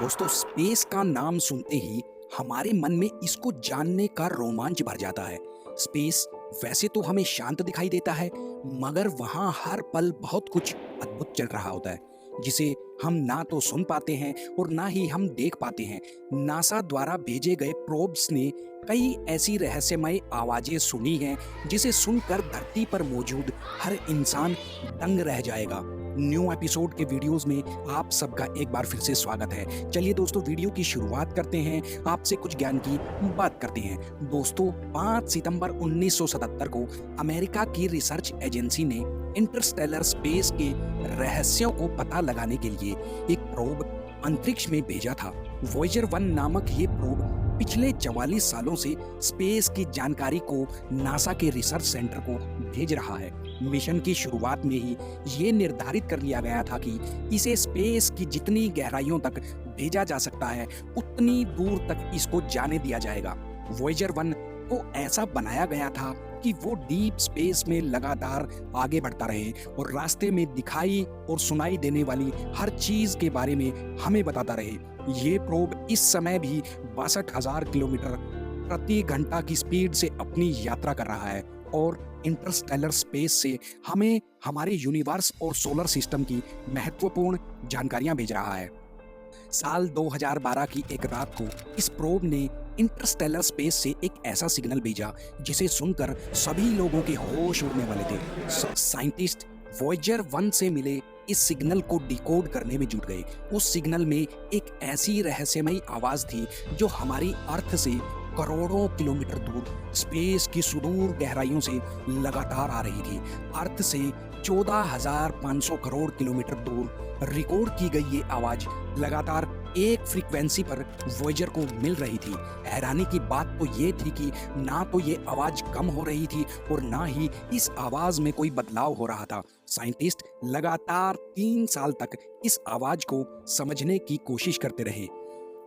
दोस्तों, स्पेस का नाम सुनते ही हमारे मन में इसको जानने का रोमांच भर जाता है। स्पेस वैसे तो हमें शांत दिखाई देता है, मगर वहाँ हर पल बहुत कुछ अद्भुत चल रहा होता है, जिसे हम ना तो सुन पाते हैं और ना ही हम देख पाते हैं। नासा द्वारा भेजे गए प्रोब्स ने कई ऐसी रहस्यमय आवाजें सुनी हैं, जिसे सुनकर धरती पर मौजूद हर इंसान दंग रह जाएगा। न्यू एपिसोड के वीडियोस में आप सबका एक बार फिर से स्वागत है। चलिए दोस्तों, वीडियो की शुरुआत करते हैं, आपसे कुछ ज्ञान की बात करते हैं। दोस्तों, 5 सितंबर 1977 को अमेरिका की रिसर्च एजेंसी ने इंटरस्टेलर स्पेस के रहस्यों को पता लगाने के लिए एक प्रोब अंतरिक्ष में भेजा था। वॉयेजर 1 नामक ये प्रोब पिछले 44 सालों से स्पेस की जानकारी को नासा के रिसर्च सेंटर को भेज रहा है। मिशन की शुरुआत में ही ये निर्धारित कर लिया गया था कि इसे स्पेस की जितनी गहराइयों तक भेजा जा सकता है, उतनी दूर तक इसको जाने दिया जाएगा। वॉयेजर 1 को ऐसा बनाया गया था कि वो डीप स्पेस में लगातार आगे बढ़ता रहे और रास्ते में दिखाई और सुनाई देने वाली हर चीज के बारे में हमें बताता रहे। ये प्रोब इस समय भी 62,000 किलोमीटर प्रति घंटा की स्पीड से अपनी यात्रा कर रहा है और इंटरस्टेलर स्पेस से हमें हमारे यूनिवर्स और सोलर सिस्टम की महत्वपूर्ण जानकारियां भेज रहा है। साल 2012 की एक रात को इस प्रोब ने इंटरस्टेलर स्पेस से एक ऐसा सिग्नल भेजा जिसे सुनकर सभी लोगों के होश उड़ने वाले थे। साइंटिस्ट वॉयेजर 1 से मिले इस सिग्नल को डिकोड करने में जुट गए। उस सिग्नल में एक ऐसी रहस्यमयी आवाज थी जो हमारी अर्थ से करोड़ों किलोमीटर दूर स्पेस की सुदूर गहराइयों से लगातार आ रही थी। अर्थ से 14,500 करोड़ किलोमीटर दूर रिकॉर्ड की गई ये आवाज लगातार एक फ्रीक्वेंसी पर वॉयेजर को मिल रही थी। हैरानी की बात तो ये थी कि ना तो ये आवाज कम हो रही थी और ना ही इस आवाज में कोई बदलाव हो रहा था। साइंटिस्ट लगातार 3 साल तक इस आवाज को समझने की कोशिश करते रहे।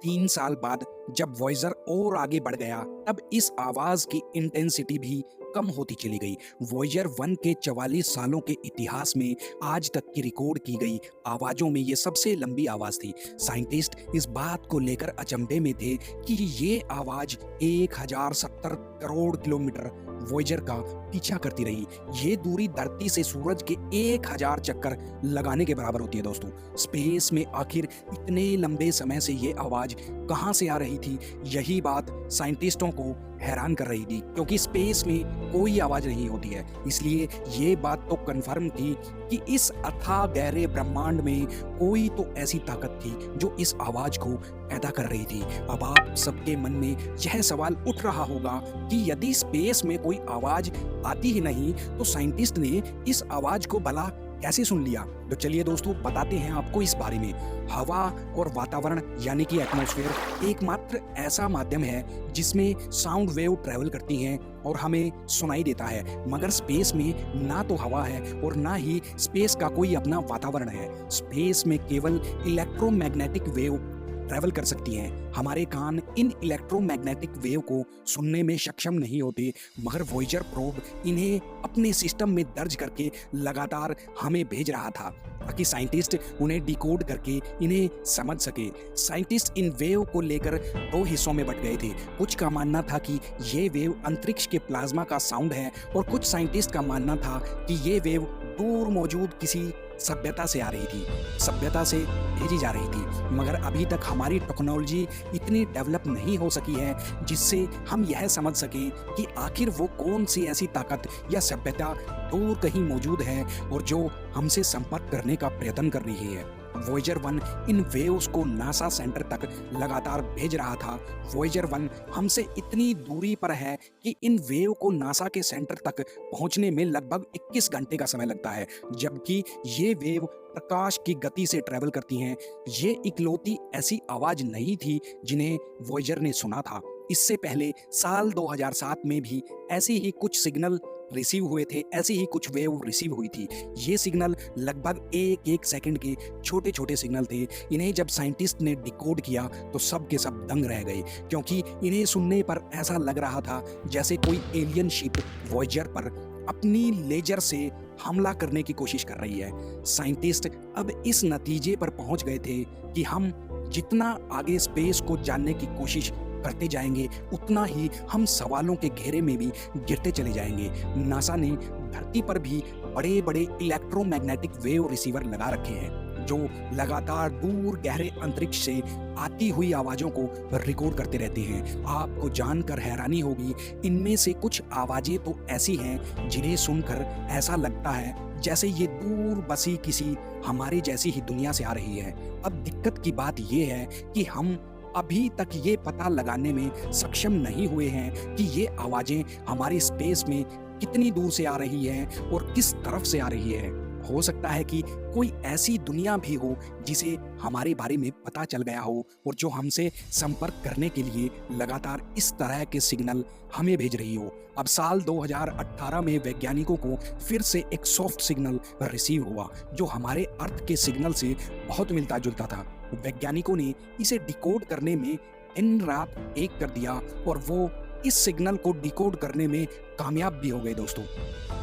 3 साल बाद जब वॉयेजर और आगे बढ़ गया, तब इस आवाज की इंटेंसिटी भी कम होती चली गई। वॉयेजर 1 के 44 सालों के इतिहास में आज तक की रिकॉर्ड की गई आवाजों में ये सबसे लंबी आवाज थी। साइंटिस्ट इस बात को लेकर अचंभे में थे कि ये आवाज 1070 करोड़ किलोमीटर वॉयेजर का पीछा करती रही। ये दूरी धरती से सूरज के 1000 चक्कर लगाने के बराबर होती है। दोस्तों, स्पेस में आखिर इतने लंबे समय से ये आवाज कहां से आ रही थी, यही बात साइंटिस्टों को हैरान कर रही थी, क्योंकि स्पेस में कोई आवाज नहीं होती है। इसलिए ये बात तो कन्फर्म थी कि इस अथाह गहरे ब्रह्मांड में कोई तो ऐसी ताकत थी जो इस आवाज को पैदा कर रही थी। अब आप सबके मन में यह सवाल उठ रहा होगा कि यदि स्पेस में कोई आवाज आती ही नहीं, तो साइंटिस्ट ने इस आवाज को भला कैसे सुन लिया? तो चलिए दोस्तों, बताते हैं आपको इस बारे में। हवा और वातावरण यानी कि एटमॉस्फेयर एकमात्र ऐसा माध्यम है जिसमें साउंड वेव ट्रैवल करती हैं और हमें सुनाई देता है, मगर स्पेस में ना तो हवा है और ना ही स्पेस का कोई अपना वातावरण है। स्पेस में केवल इलेक्ट्रोमैग्नेटिक वेव ट्रैवल कर सकती हैं। हमारे कान इन इलेक्ट्रोमैग्नेटिक वेव को सुनने में सक्षम नहीं होते, मगर वॉयेजर प्रोब इन्हें अपने सिस्टम में दर्ज करके लगातार हमें भेज रहा था ताकि साइंटिस्ट उन्हें डिकोड करके इन्हें समझ सके। साइंटिस्ट इन वेव को लेकर 2 हिस्सों में बट गए थे। कुछ का मानना था कि ये वेव अंतरिक्ष के प्लाज्मा का साउंड है और कुछ साइंटिस्ट का मानना था कि ये वेव दूर मौजूद किसी सभ्यता से आ रही थी, सभ्यता से भेजी जा रही थी। मगर अभी तक हमारी टेक्नोलॉजी इतनी डेवलप नहीं हो सकी है जिससे हम यह समझ सकें कि आखिर वो कौन सी ऐसी ताकत या सभ्यता दूर कहीं मौजूद है और जो हमसे संपर्क करने का प्रयत्न कर रही है। वॉयेजर 1 इन वेव्स को नासा सेंटर तक लगातार भेज रहा था। वॉयेजर 1 हमसे इतनी दूरी पर है कि इन वेव को नासा के सेंटर तक पहुंचने में लगभग 21 घंटे का समय लगता है, जबकि ये वेव प्रकाश की गति से ट्रैवल करती हैं। ये इकलौती ऐसी आवाज नहीं थी जिन्हें वॉयेजर ने सुना था। इससे पहले साल 2007 में भी ऐसी ही कुछ सिग्नल रिसीव हुए थे, ऐसी ही कुछ वेव रिसीव हुई थी। ये सिग्नल लगभग एक सेकंड के छोटे छोटे सिग्नल थे। इन्हें जब साइंटिस्ट ने डिकोड किया तो सब के सब दंग रह गए, क्योंकि इन्हें सुनने पर ऐसा लग रहा था जैसे कोई एलियन शिप वॉयेजर पर अपनी लेजर से हमला करने की कोशिश कर रही है। साइंटिस्ट अब इस नतीजे पर पहुंच गए थे कि हम जितना आगे स्पेस को जानने की कोशिश करते जाएंगे उतना ही हम सवालों के घेरे में भी गिरते चले जाएंगे। नासा ने धरती पर भी बड़े बड़े इलेक्ट्रोमैग्नेटिक वेव रिसीवर लगा रखे हैं जो लगातार दूर गहरे अंतरिक्ष से आती हुई आवाज़ों को रिकॉर्ड करते रहते हैं। आपको जानकर हैरानी होगी, इनमें से कुछ आवाज़ें तो ऐसी हैं जिन्हें सुनकर ऐसा लगता है जैसे ये दूर बसी किसी हमारे जैसी ही दुनिया से आ रही है। अब दिक्कत की बात ये है कि हम अभी तक ये पता लगाने में सक्षम नहीं हुए हैं कि ये आवाज़ें हमारे स्पेस में कितनी दूर से आ रही हैं और किस तरफ से आ रही है। हो सकता है कि कोई ऐसी दुनिया भी हो जिसे हमारे बारे में पता चल गया हो और जो हमसे संपर्क करने के लिए लगातार इस तरह के सिग्नल हमें भेज रही हो। अब साल 2018 में वैज्ञानिकों को फिर से एक सॉफ्ट सिग्नल रिसीव हुआ जो हमारे अर्थ के सिग्नल से बहुत मिलता जुलता था। वैज्ञानिकों ने इसे डिकोड करने में दिन रात एक कर दिया और वो इस सिग्नल को डिकोड करने में कामयाब भी हो गए।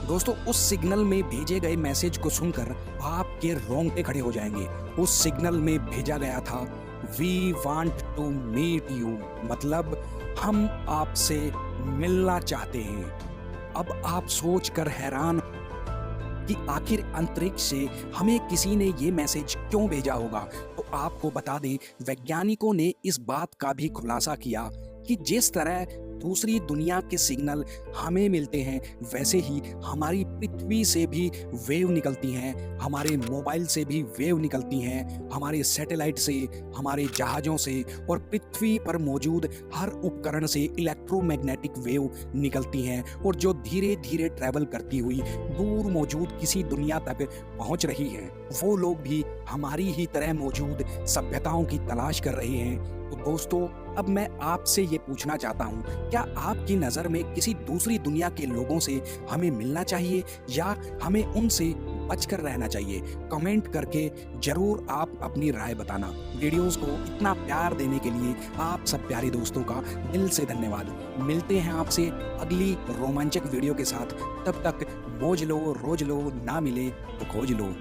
दोस्तों उस सिग्नल में भेजे गए मैसेज को सुनकर आपके रोंगटे खड़े हो जाएंगे। उस सिग्नल में भेजा गया था we want to meet you, मतलब हम आपसे मिलना चाहते हैं। अब आप सोचकर हैरान कि आखिर अंतरिक्ष से हमें किसी ने ये मैसेज क्यों भेजा होगा। तो आपको बता दें, वैज्ञानिकों ने इस बात का भी खुलासा किया कि जिस तरह दूसरी दुनिया के सिग्नल हमें मिलते हैं वैसे ही हमारी पृथ्वी से भी वेव निकलती हैं, हमारे मोबाइल से भी वेव निकलती हैं, हमारे सैटेलाइट से, हमारे जहाज़ों से और पृथ्वी पर मौजूद हर उपकरण से इलेक्ट्रोमैग्नेटिक वेव निकलती हैं और जो धीरे धीरे ट्रैवल करती हुई दूर मौजूद किसी दुनिया तक पहुंच रही हैं। वो लोग भी हमारी ही तरह मौजूद सभ्यताओं की तलाश कर रहे हैं। तो दोस्तों अब मैं आपसे ये पूछना चाहता हूँ, क्या आपकी नज़र में किसी दूसरी दुनिया के लोगों से हमें मिलना चाहिए या हमें उनसे बचकर रहना चाहिए? कमेंट करके जरूर आप अपनी राय बताना। वीडियोस को इतना प्यार देने के लिए आप सब प्यारे दोस्तों का दिल से धन्यवाद। मिलते हैं आपसे अगली रोमांचक वीडियो के साथ। तब तक मौज लो, रोज लो, ना मिले तो खोज लो।